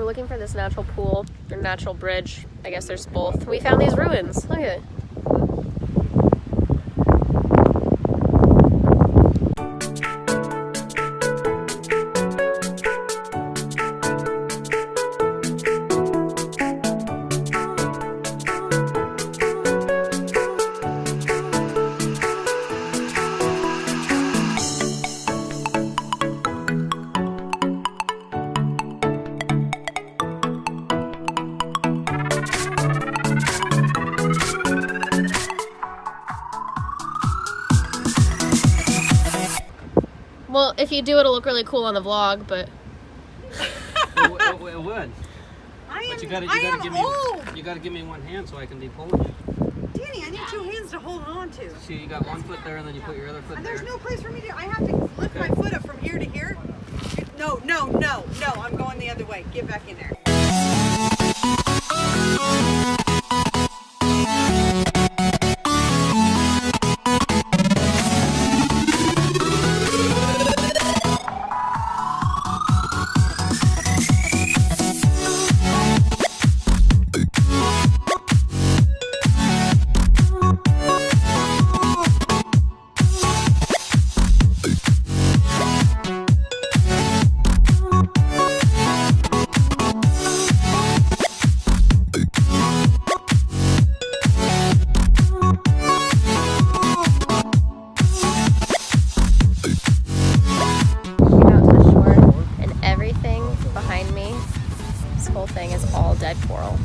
looking for this natural pool or natural bridge. I guess there's both. We found these ruins. Look at it. Well, if you do, it'll look really cool on the vlog, but... it would. But you gotta give me one hand so I can be pulling you. Danny, I need two hands to hold on to. See, you got one foot there and then you put your other foot and there. There's no place for me to, I have to lift my foot up from here to here. No, I'm going the other way. Get back in there. Thing is all dead coral.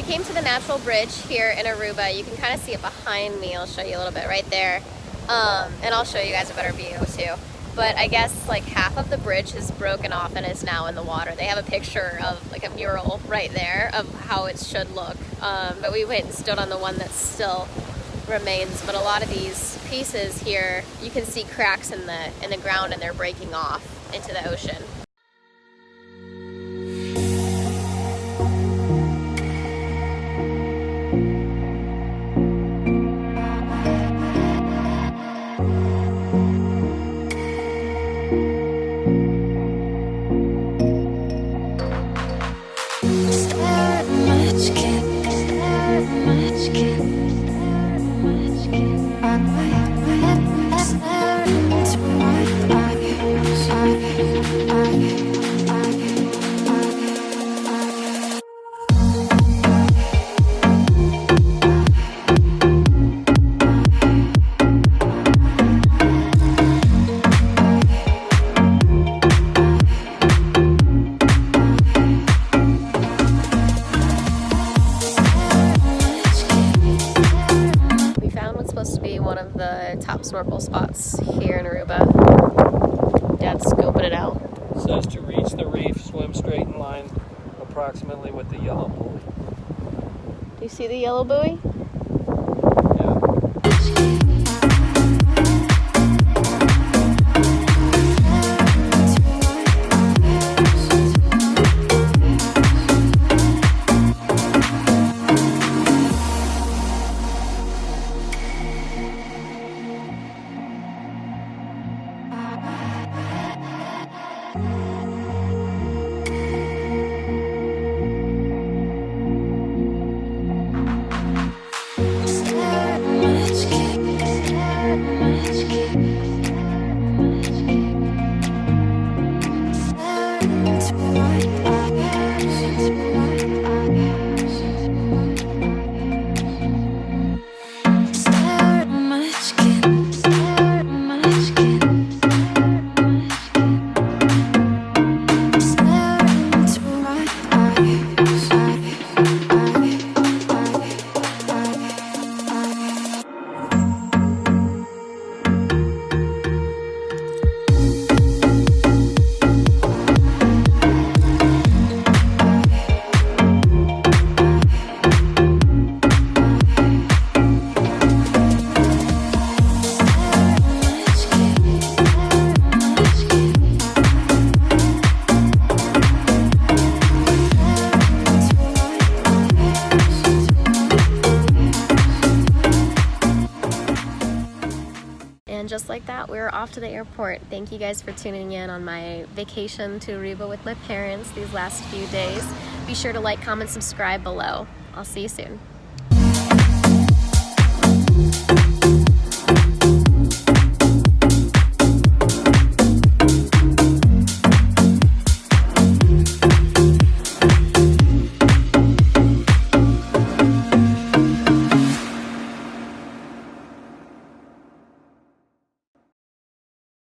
Came to the natural bridge here in Aruba. You can kind of see it behind me. I'll show you a little bit right there. And I'll show you guys a better view too. But I guess like half of the bridge is broken off and is now in the water. They have a picture of like a mural right there of how it should look. But we went and stood on the one that still remains. But a lot of these pieces here, you can see cracks in the ground and they're breaking off into the ocean. One of the top snorkel spots here in Aruba. Dad's scoping it out. It says to reach the reef, swim straight in line approximately with the yellow buoy. Do you see the yellow buoy? just like that, we're off to the airport. Thank you guys for tuning in on my vacation to Aruba with my parents these last few days. Be sure to like, comment, subscribe below. I'll see you soon.